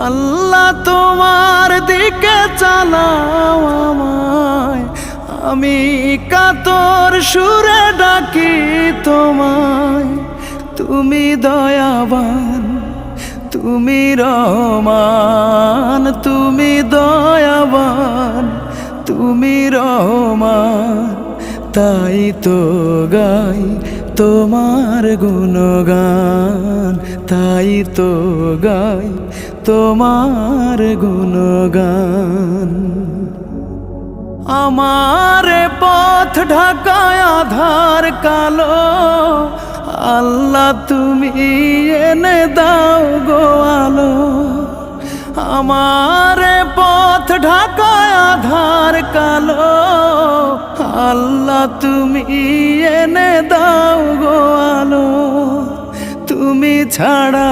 আল্লাহ তোমার দিকে চালাও আমায়, আমি কাতর সুরে ডাকি তোমায়। তুমি দয়াবান, তুমি রহমান, তুমি দয়াবান, তুমি রহমান, তাই তো গাই তোমার গুণগান, তাই তো গাই তোমার গুণগান। আমার পথ ঢাকায় আধার কালো, আল্লাহ তুমি এনে দাও গো আলো। আমার পথ ঢাকায় আধার কালো, আল্লাহ তুমি এনে দাও গো আলো। তুমি ছাড়া